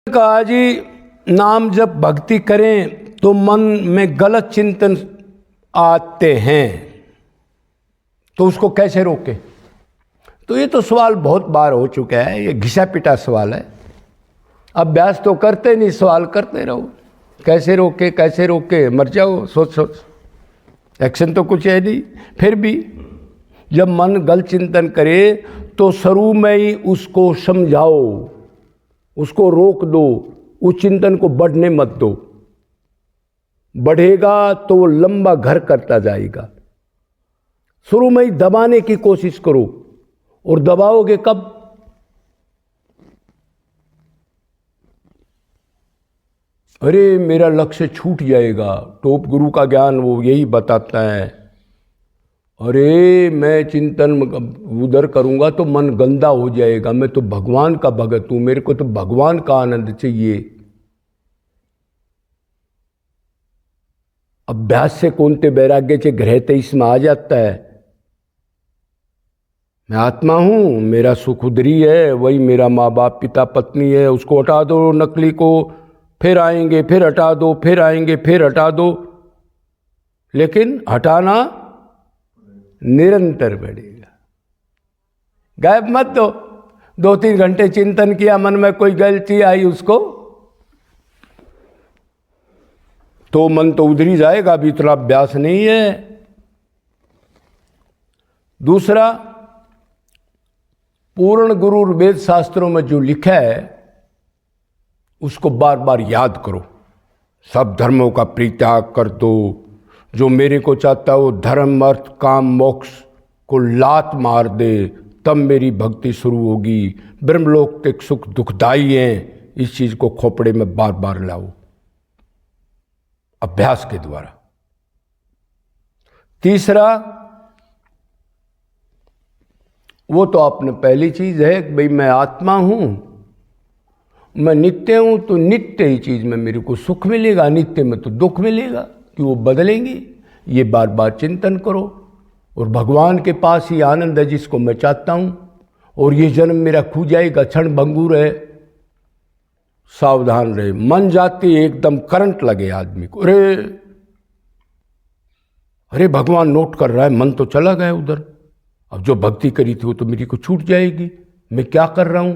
कहा जी नाम जब भक्ति करें तो मन में गलत चिंतन आते हैं, तो उसको कैसे रोकें? तो ये तो सवाल बहुत बार हो चुका है, ये घिसा पिटा सवाल है। अभ्यास तो करते नहीं, सवाल करते रहो। कैसे रोके कैसे रोके, मर जाओ सोच सोच, एक्शन तो कुछ है नहीं। फिर भी जब मन गलत चिंतन करे तो शुरू में ही उसको समझाओ, उसको रोक दो, उस चिंतन को बढ़ने मत दो। बढ़ेगा तो वो लंबा घर करता जाएगा। शुरू में ही दबाने की कोशिश करो, और दबाओगे कब? अरे मेरा लक्ष्य छूट जाएगा। टॉप गुरु का ज्ञान वो यही बताता है। अरे मैं चिंतन उधर करूंगा तो मन गंदा हो जाएगा, मैं तो भगवान का भगत हूं, मेरे को तो भगवान का आनंद चाहिए। अभ्यास से कोणते वैराग्य से ग्रहते इसमें आ जाता है। मैं आत्मा हूं, मेरा सुख उधरी है, वही मेरा माँ बाप पिता पत्नी है, उसको हटा दो नकली को, फिर आएंगे, फिर हटा दो, फिर आएंगे, फिर हटा दो। लेकिन हटाना निरंतर बढ़ेगा, गायब मत दो। 2-3 घंटे चिंतन किया, मन में कोई गलती आई उसको, तो मन तो उधर ही जाएगा, अभी इतना अभ्यास नहीं है। दूसरा, पूर्ण गुरु वेद शास्त्रों में जो लिखा है उसको बार बार याद करो। सब धर्मों का परित्याग कर दो, जो मेरे को चाहता है वो धर्म अर्थ काम मोक्ष को लात मार दे, तब मेरी भक्ति शुरू होगी। ब्रह्मलोक के सुख दुखदाई हैं, इस चीज को खोपड़े में बार बार लाओ अभ्यास के द्वारा। तीसरा, वो तो आपने पहली चीज है कि भाई मैं आत्मा हूं, मैं नित्य हूं, तो नित्य ही चीज में मेरे को सुख मिलेगा, नित्य में तो दुख मिलेगा, कि वो बदलेंगी। ये बार बार चिंतन करो, और भगवान के पास ही आनंद है जिसको मैं चाहता हूं, और ये जन्म मेरा खू जाएगा, क्षण भंगुर है, सावधान रहे। मन जाती एकदम करंट लगे आदमी को, अरे अरे भगवान नोट कर रहा है, मन तो चला गया उधर, अब जो भक्ति करी थी वो तो मेरी को छूट जाएगी, मैं क्या कर रहा हूं,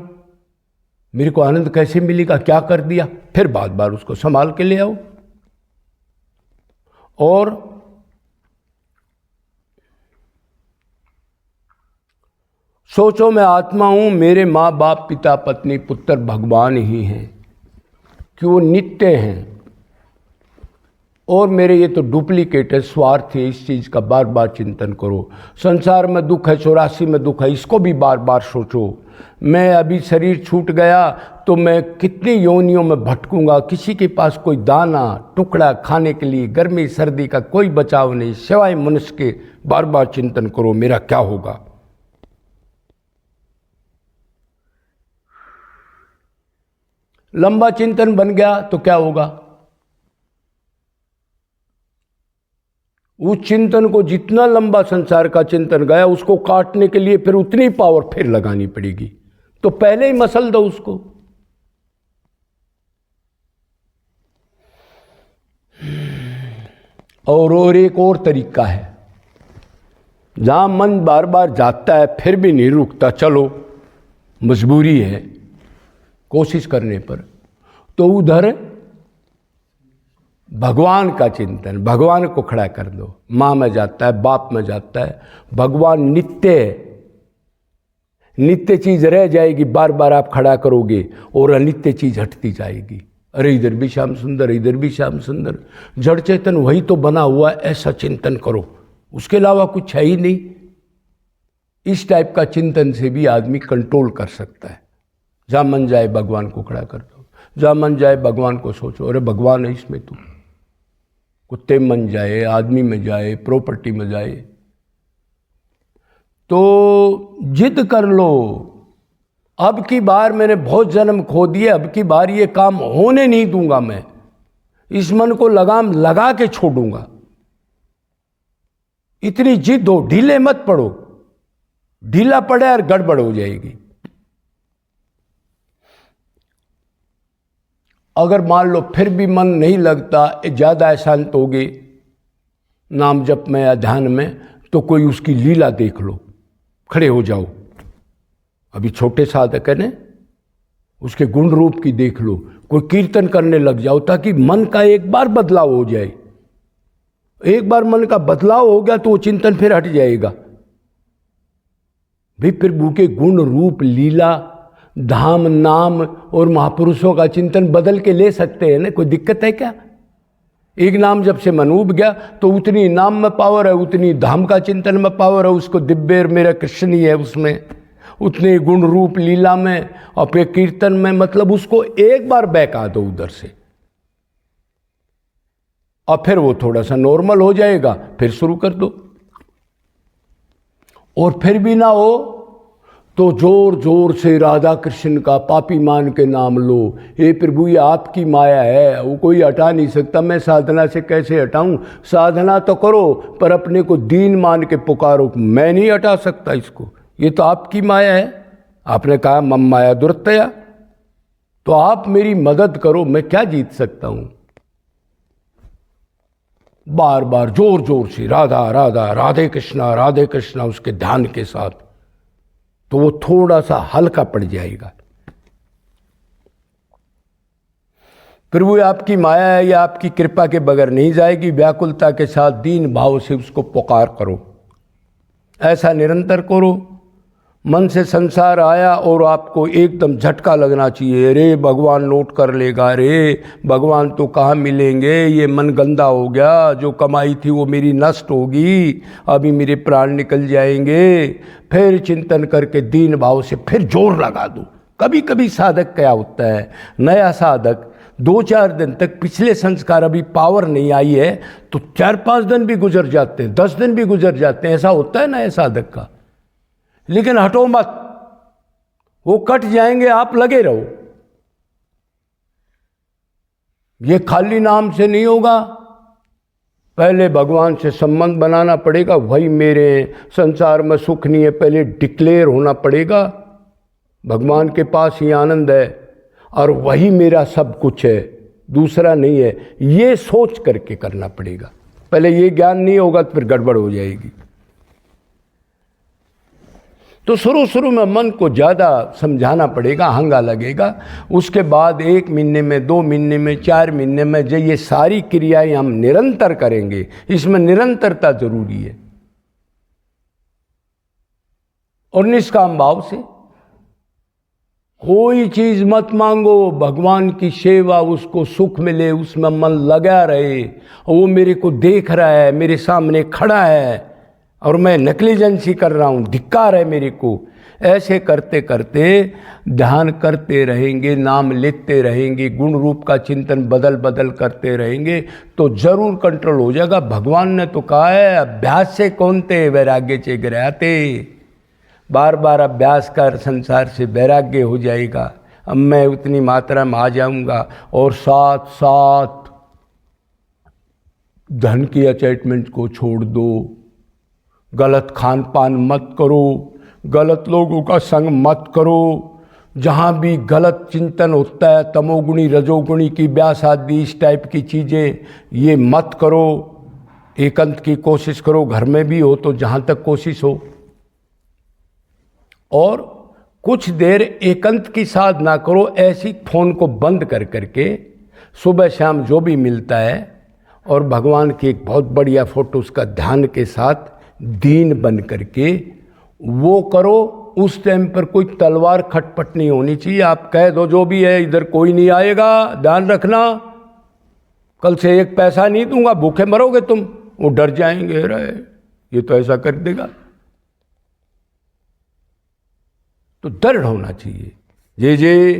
मेरे को आनंद कैसे मिलेगा, क्या कर दिया। फिर बार बार उसको संभाल के ले आओ। और सोचो मैं आत्मा हूं, मेरे माँ बाप पिता पत्नी पुत्र भगवान ही हैं, कि वो नित्य हैं, और मेरे ये तो डुप्लीकेट है, स्वार्थ है। इस चीज का बार बार चिंतन करो। संसार में दुख है, 84 में दुख है, इसको भी बार बार सोचो। मैं अभी शरीर छूट गया तो मैं कितनी योनियों में भटकूंगा, किसी के पास कोई दाना टुकड़ा खाने के लिए, गर्मी सर्दी का कोई बचाव नहीं सिवाय मनुष्य के। बार बार चिंतन करो मेरा क्या होगा। लंबा चिंतन बन गया तो क्या होगा? उस चिंतन को, जितना लंबा संसार का चिंतन गया, उसको काटने के लिए फिर उतनी पावर फिर लगानी पड़ेगी, तो पहले ही मसल दो उसको। और एक और तरीका है, जहां मन बार बार जाता है फिर भी नहीं रुकता, चलो मजबूरी है कोशिश करने पर, तो उधर भगवान का चिंतन, भगवान को खड़ा कर दो। माँ में जाता है, बाप में जाता है, भगवान नित्य है, नित्य चीज रह जाएगी, बार बार आप खड़ा करोगे और अनित्य चीज हटती जाएगी। अरे इधर भी श्याम सुंदर, इधर भी श्याम सुंदर, जड़ चेतन वही तो बना हुआ है, ऐसा चिंतन करो, उसके अलावा कुछ है ही नहीं। इस टाइप का चिंतन से भी आदमी कंट्रोल कर सकता है। जहां मन जाए भगवान को खड़ा कर दो, जहां मन जाए भगवान को सोचो, अरे भगवान है इसमें तू। कुत्ते में मन जाए, आदमी में जाए, प्रॉपर्टी में जाए, तो जिद कर लो, अब की बार मैंने बहुत जन्म खो दिए, अब की बार ये काम होने नहीं दूंगा, मैं इस मन को लगाम लगा के छोड़ूंगा। इतनी जिद हो, ढीले मत पड़ो, ढीला पड़े और गड़बड़ हो जाएगी। अगर मान लो फिर भी मन नहीं लगता, ज़्यादा अशांत होगे नाम जप में या ध्यान में, तो कोई उसकी लीला देख लो, खड़े हो जाओ। अभी छोटे साधक है ने, उसके गुण रूप की देख लो, कोई कीर्तन करने लग जाओ, ताकि मन का एक बार बदलाव हो जाए। एक बार मन का बदलाव हो गया तो वो चिंतन फिर हट जाएगा। भी प्रभु के गुण रूप लीला धाम नाम और महापुरुषों का चिंतन बदल के ले सकते हैं ना, कोई दिक्कत है क्या? एक नाम जब से मन उब गया तो उतनी नाम में पावर है, उतनी धाम का चिंतन में पावर है, उसको दिव्य मेरा कृष्ण ही है उसमें, उतने गुण रूप लीला में और फिर कीर्तन में। मतलब उसको एक बार बहका दो उधर से और फिर वो थोड़ा सा नॉर्मल हो जाएगा, फिर शुरू कर दो। और फिर भी ना हो तो जोर जोर से राधा कृष्ण का पापी मान के नाम लो। हे प्रभु ये आपकी माया है, वो कोई हटा नहीं सकता, मैं साधना से कैसे हटाऊं? साधना तो करो पर अपने को दीन मान के पुकारो, मैं नहीं हटा सकता इसको, ये तो आपकी माया है। आपने कहा मम माया दुर्तया, तो आप मेरी मदद करो, मैं क्या जीत सकता हूं? बार बार जोर जोर से राधा राधा राधे कृष्णा उसके ध्यान के साथ, तो वो थोड़ा सा हल्का पड़ जाएगा। प्रभु आपकी माया है, या आपकी कृपा के बगैर नहीं जाएगी। व्याकुलता के साथ दीन भाव से उसको पुकार करो, ऐसा निरंतर करो। मन से संसार आया और आपको एकदम झटका लगना चाहिए, अरे भगवान नोट कर लेगा, अरे भगवान तो कहाँ मिलेंगे, ये मन गंदा हो गया, जो कमाई थी वो मेरी नष्ट होगी, अभी मेरे प्राण निकल जाएंगे। फिर चिंतन करके दीन भाव से फिर जोर लगा दो। कभी कभी साधक क्या होता है, नया साधक 2-4 दिन तक पिछले संस्कार अभी पावर नहीं आई है, तो 4-5 दिन भी गुजर जाते हैं, 10 दिन भी गुजर जाते हैं, ऐसा होता है नए साधक का। लेकिन हटो मत, वो कट जाएंगे, आप लगे रहो। ये खाली नाम से नहीं होगा, पहले भगवान से संबंध बनाना पड़ेगा। वही मेरे संसार में सुख नहीं है, पहले डिक्लेयर होना पड़ेगा, भगवान के पास ही आनंद है और वही मेरा सब कुछ है, दूसरा नहीं है। ये सोच करके करना पड़ेगा। पहले ये ज्ञान नहीं होगा तो फिर गड़बड़ हो जाएगी। तो शुरू में मन को ज़्यादा समझाना पड़ेगा, हंगा लगेगा। उसके बाद 1 महीने में, 2 महीने में, 4 महीने में जो ये सारी क्रियाएं हम निरंतर करेंगे, इसमें निरंतरता जरूरी है। और निष्काम भाव से कोई चीज़ मत मांगो, भगवान की सेवा, उसको सुख मिले, उसमें मन लगा रहे। वो मेरे को देख रहा है, मेरे सामने खड़ा है और मैं नेग्लिजेंसी कर रहा हूँ, धिक्कार है मेरे को। ऐसे करते करते ध्यान करते रहेंगे, नाम लेते रहेंगे, गुण रूप का चिंतन बदल बदल करते रहेंगे तो जरूर कंट्रोल हो जाएगा। भगवान ने तो कहा है, अभ्यास से कौनते वैराग्य से गिराते। बार बार अभ्यास कर संसार से वैराग्य हो जाएगा। अब मैं उतनी मात्रा में आ जाऊंगा। और साथ साथ धन की अटैचमेंट को छोड़ दो, गलत खान पान मत करो, गलत लोगों का संग मत करो। जहाँ भी गलत चिंतन होता है, तमोगुणी रजोगुणी की व्यास आदि इस टाइप की चीज़ें, ये मत करो। एकांत की कोशिश करो, घर में भी हो तो जहाँ तक कोशिश हो। और कुछ देर एकांत की साधना करो, ऐसी फ़ोन को बंद कर करके सुबह शाम जो भी मिलता है, और भगवान की एक बहुत बढ़िया फ़ोटो उसका ध्यान के साथ दीन बन करके वो करो। उस टाइम पर कोई तलवार खटपट नहीं होनी चाहिए। आप कह दो जो भी है, इधर कोई नहीं आएगा, ध्यान रखना, कल से 1 पैसा नहीं दूंगा, भूखे मरोगे तुम। वो डर जाएंगे, रहे ये तो ऐसा कर देगा। तो दृढ़ होना चाहिए। जय जय।